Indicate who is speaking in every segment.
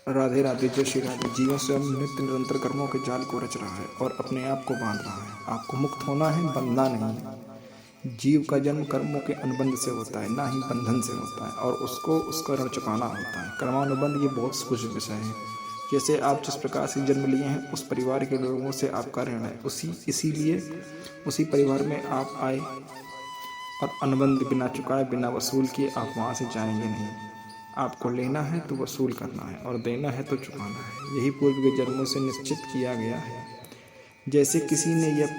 Speaker 1: राधे राधे, जय श्री राधे। जीवन स्वयं नित्य निरंतर कर्मों के जाल को रच रहा है और अपने आप को बांध रहा है। आपको मुक्त होना है, बंधना नहीं। जीव का जन्म कर्मों के अनुबंध से होता है, ना ही बंधन से होता है, और उसको उसका ऋण चुकाना होता है। कर्मानुबंध ये बहुत कुछ विषय है। जैसे आप जिस प्रकार से जन्म लिए हैं, उस परिवार के लोगों से आपका ऋण है, इसीलिए उसी परिवार में आप आए, और अनुबंध बिना चुकाए, बिना वसूल किए आप वहाँ से जाएंगे नहीं। आपको लेना है तो वसूल करना है, और देना है तो चुकाना है। यही पूर्व के जन्मों से निश्चित किया गया है। जैसे किसी ने यह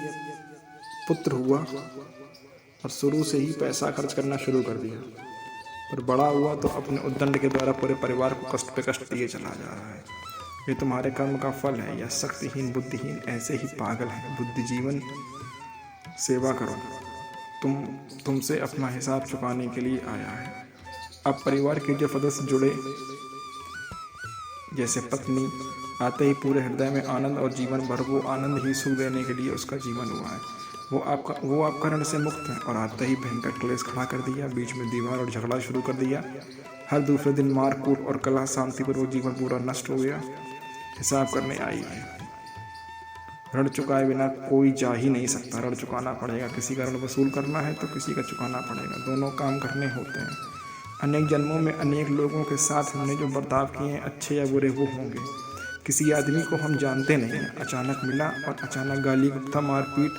Speaker 1: पुत्र हुआ और शुरू से ही पैसा खर्च करना शुरू कर दिया, पर बड़ा हुआ तो अपने उद्दंड के द्वारा पूरे परिवार को कष्ट पे कष्ट दिए चला जा रहा है। ये तुम्हारे कर्म का फल है। यह शक्तिहीन बुद्धिहीन ऐसे ही पागल है। बुद्धि जीवन सेवा करो, तुमसे अपना हिसाब चुकाने के लिए आया है। अब परिवार के जो सदस्य जुड़े, जैसे पत्नी, आते ही पूरे हृदय में आनंद, और जीवन भर वो आनंद ही सुख देने के लिए उसका जीवन हुआ है। वो आपका ऋण से मुक्त है, और आते ही भयंकर क्लेश खड़ा कर दिया, बीच में दीवार और झगड़ा शुरू कर दिया। हर दूसरे दिन मार कूट और कलह शांति पर वो जीवन पूरा नष्ट हो गया। हिसाब करने आई है। ऋण चुकाए बिना कोई जा ही नहीं सकता। ऋण चुकाना पड़ेगा। किसी का ऋण वसूल करना है तो किसी का चुकाना पड़ेगा। दोनों काम करने होते हैं। अनेक जन्मों में अनेक लोगों के साथ हमने जो बर्ताव किए हैं, अच्छे या बुरे, वो होंगे। किसी आदमी को हम जानते नहीं, अचानक मिला और अचानक गाली गुप्ता मारपीट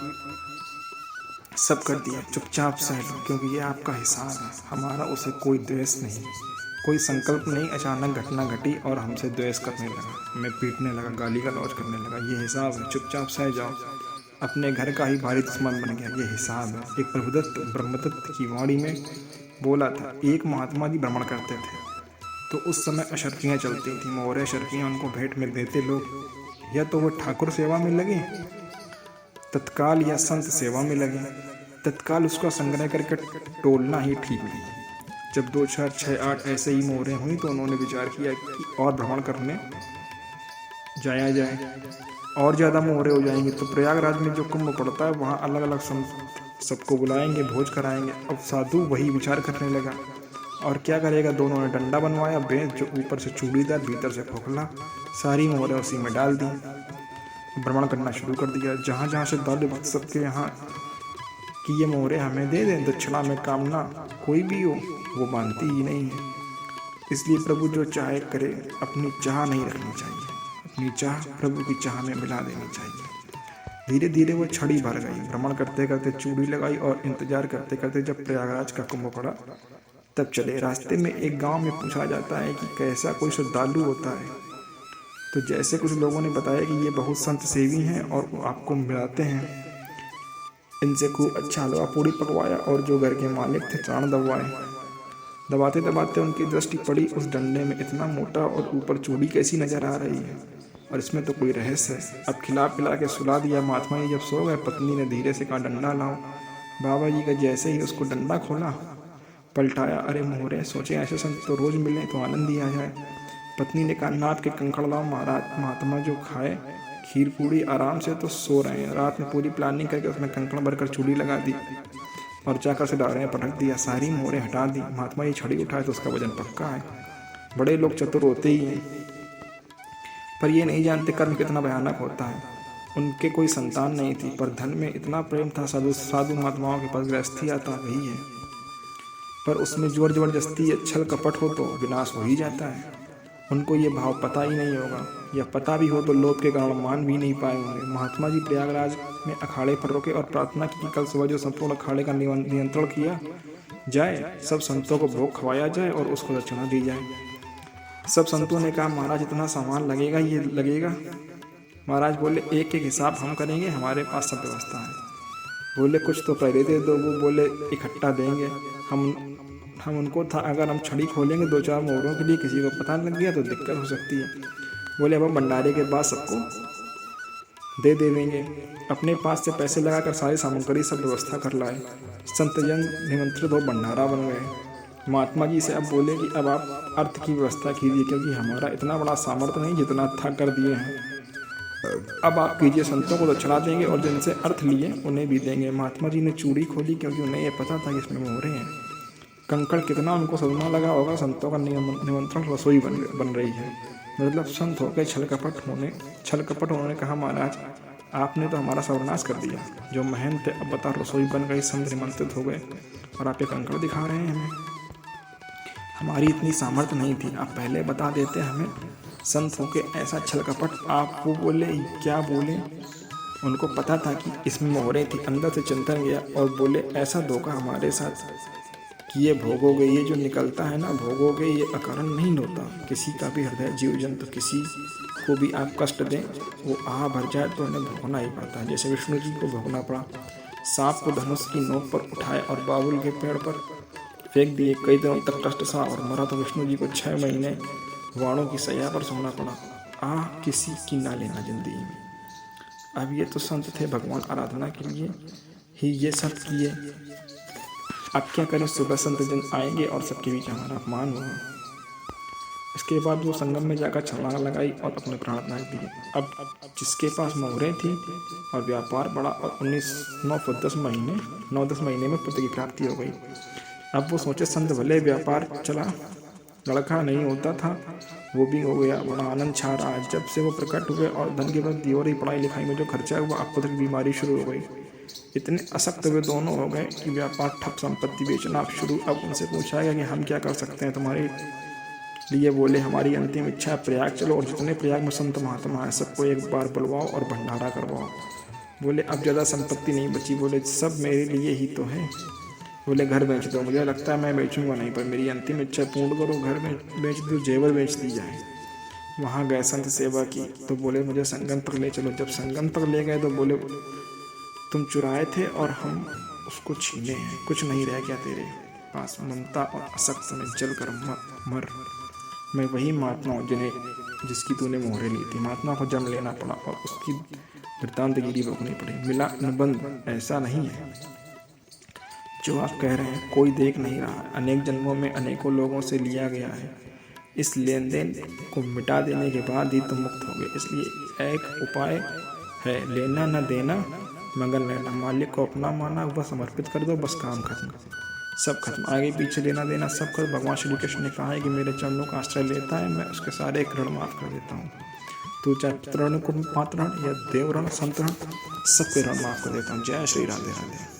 Speaker 1: सब कर दिया। चुपचाप सह लो, क्योंकि ये आपका हिसाब है। हमारा उसे कोई द्वेष नहीं, कोई संकल्प नहीं। अचानक घटना घटी और हमसे द्वेष करने लगा, हमें पीटने लगा, गाली गलौज करने लगा। ये हिसाब है। चुपचाप सह जाओ। अपने घर का ही भारी दुश्मन बन गया। ये हिसाब है। एक प्रभुदत्त ब्रह्मदत्त की वाणी में बोला था, एक महात्मा जी भ्रमण करते थे, तो उस समय अशर्फियाँ चलती थी। मोहरे अशर्फियाँ उनको भेंट में देते लोग। या तो वो ठाकुर सेवा में लगे तत्काल, या संत सेवा में लगे तत्काल। उसका संग्रह करके टोलना ही ठीक नहीं। जब 2, 4, 6, 8 ऐसे ही मोहरें हुई तो उन्होंने विचार किया कि और भ्रमण करने जाया जाए। और ज़्यादा मोहरे हो जाएंगे तो प्रयागराज में जो कुंभ पड़ता है, वहाँ अलग अलग संत सबको बुलाएंगे, भोज कराएंगे। अब साधु वही विचार करने लगा, और क्या करेगा। दोनों ने डंडा बनवाया, बेंच जो ऊपर से चूड़ीदार, भीतर से खोखला, सारी मोहरें उसी में डाल दी। भ्रमण करना शुरू कर दिया। जहाँ जहाँ से दाल भक्त सबके यहाँ कि ये मोहरें हमें दे दें, दक्षिणा में कामना कोई भी हो, वो मानती ही नहीं है। इसलिए प्रभु जो चाहे करे, अपनी चाह नहीं रखनी चाहिए। अपनी चाह प्रभु की चाह में मिला देनी चाहिए। धीरे धीरे वो छड़ी भर गई। भ्रमण करते करते चूड़ी लगाई, और इंतजार करते करते जब प्रयागराज का कुंभ पड़ा तब चले। रास्ते में एक गांव में पूछा जाता है कि कैसा कोई श्रद्धालु होता है, तो जैसे कुछ लोगों ने बताया कि ये बहुत संत सेवी हैं और वो आपको मिलाते हैं। इनसे खूब अच्छा हलवा पूड़ी पकवाया, और जो घर के मालिक थे प्राण दबवाए। दबाते दबाते उनकी दृष्टि पड़ी उस डंडे में। इतना मोटा और ऊपर चूड़ी कैसी नजर आ रही है, और इसमें तो कोई रहस्य है। अब खिला पिला के सुला दिया। महात्मा जी जब सो गए, पत्नी ने धीरे से कहा, डंडा लाओ। बाबा जी का जैसे ही उसको डंडा खोला, पलटाया, अरे मोहरे। सोचे ऐसे संत तो रोज मिले तो आनंद ही आ जाए। पत्नी ने कहा, नाथ के कंकड़ लाओ महाराज। महात्मा जो खाए खीर पूड़ी आराम से तो सो रहे हैं। रात में पूरी प्लानिंग करके उसमें कंकड़ भरकर चूड़ी लगा दी, और जाकर से डाले पटक दिया। सारी मोहरें हटा दी। महात्मा ये छड़ी उठाए तो उसका वजन पक्का है। बड़े लोग चतुर होते ही हैं, पर ये नहीं जानते कर्म कितना भयानक होता है। उनके कोई संतान नहीं थी, पर धन में इतना प्रेम था। साधु महात्माओं के पास गृहस्थी आता वही है, पर उसमें जोर जबरदस्ती छल कपट हो तो विनाश हो ही जाता है। उनको ये भाव पता ही नहीं होगा, या पता भी हो तो लोभ के कारण मान भी नहीं पाए होंगे। महात्मा जी प्रयागराज में अखाड़े पर रुके और प्रार्थना की कि कल सुबह जो संपूर्ण अखाड़े का नियंत्रण किया जाए, सब संतों को भोग खवाया जाए और उसको दक्षिणा दी जाए। सब संतों ने कहा, महाराज इतना सामान लगेगा, ये लगेगा। महाराज बोले, एक एक हिसाब हम करेंगे, हमारे पास सब व्यवस्था है। बोले, कुछ तो पहले दे दो। वो बोले, इकट्ठा देंगे। हम उनको था, अगर हम छड़ी खोलेंगे 2-4 मोहरों के लिए, किसी को पता लग गया तो दिक्कत हो सकती है। बोले, अब हम भंडारे के बाद सबको दे देंगे। अपने पास से पैसे लगाकर सारी सामग्री सब व्यवस्था कर लाए। संतजन निमंत्रित हो भंडारा बन गए। महात्मा जी से अब बोले कि अब आप अर्थ की व्यवस्था कीजिए, क्योंकि हमारा इतना बड़ा सामर्थ्य नहीं जितना था कर दिए हैं। अब आप कीजिए, संतों को दक्षिणा देंगे और जिनसे अर्थ लिए उन्हें भी देंगे। महात्मा जी ने चूड़ी खोली, क्योंकि उन्हें यह पता था कि इसमें मोहरें हैं। कंकड़ कितना उनको सदमा लगा होगा। संतों का निमंत्रण रसोई बन रही है। मतलब संत होकर छल कपट उन्होंने कहा, महाराज आपने तो हमारा सर्वनाश कर दिया। जो महंत थे अब बता रसोई बन गई, संत निमंत्रित हो गए और आप ये कंकड़ दिखा रहे हैं हमें। हमारी इतनी सामर्थ्य नहीं थी, आप पहले बता देते हमें। संत होके ऐसा छल कपट। आप वो बोले क्या बोले, उनको पता था कि इसमें मोहरे थी। अंदर से चिंतन गया और बोले ऐसा धोखा हमारे साथ कि ये भोगोगे, ये जो निकलता है ना भोगोगे, ये अकारण नहीं होता। किसी का भी हृदय जीव जंतु किसी को भी आप कष्ट दें, वो आह भर जाए तो उन्हें भोगना ही पड़ता है। जैसे विष्णु जी को भोगना पड़ा। सांप को धनुष की नोक पर उठाए और बाबुल के पेड़ पर फेंक दिए। कई दिनों तक कष्ट सहा और मरा तो विष्णु जी को 6 महीने वाणों की सैया पर सोना पड़ा। आह किसी की ना लेना जिंदगी में। अब ये तो संत थे, भगवान आराधना के लिए ही ये सब किए। अब क्या करें, सुबह संत जन आएंगे और सबके बीच हमारा अपमान हुआ। इसके बाद वो संगम में जाकर छलांग लगाई और अपने प्राण त्याग दिए। अब जिसके पास मोहरें थी और व्यापार बढ़ा और 9-10 महीने में पुत्र की प्राप्ति हो गई। अब वो सोचे संत भले व्यापार चला, लड़का नहीं होता था वो भी हो गया। बड़ा आनंद छा रहा है। जब से वो प्रकट हुए और धन की वृद्धि हो रही, पढ़ाई लिखाई में जो खर्चा हुआ, अब पुत्र की बीमारी शुरू हो गई। इतने असक्त वे दोनों हो गए कि व्यापार ठप, संपत्ति बेचना अब शुरू। अब उनसे पूछा गया कि हम क्या कर सकते हैं तुम्हारे लिए। बोले हमारी अंतिम इच्छा है प्रयाग चलो और जितने प्रयाग में संत महात्मा है सबको एक बार बुलवाओ और भंडारा करवाओ। बोले अब ज़्यादा संपत्ति नहीं बची। बोले सब मेरे लिए ही तो है। बोले घर बेच दो। मुझे लगता है मैं बेचूंगा नहीं, पर मेरी अंतिम इच्छा पूर्ण करो। घर बेच दो, जेवर बेच दी जाए। वहाँ गए, संत सेवा की तो बोले मुझे संगम तक ले चलो। जब संगम तक ले गए तो बोले तुम चुराए थे और हम उसको छीने हैं, कुछ नहीं रह गया तेरे पास। ममता और असक्त में जल कर मर। मैं वही महात्मा हूँ जिसकी तूने मोहरें ली थी। महात्मा को जन्म लेना पड़ा और उसकी वृत्तांतगिरी रोकनी पड़ी। मिला अनुबंध ऐसा नहीं है जो आप कह रहे हैं, कोई देख नहीं रहा है। अनेक जन्मों में अनेकों लोगों से लिया गया है। इस लेन देन को मिटा देने के बाद ही तुम मुक्त होगे। इसलिए एक उपाय है, लेना न देना मगर लेना। मालिक को अपना माना, वह समर्पित कर दो, बस काम खत्म, सब खत्म। आगे पीछे लेना देना सब कर। भगवान श्री कृष्ण ने कहा है कि मेरे चरणों का आश्रय लेता है, मैं उसके सारे ऋण माफ कर देता हूँ। तू चाहे पितृण को मातृण या देवऋण संतरण, सबके ऋण माफ कर देता हूँ। जय श्री राधे राधे।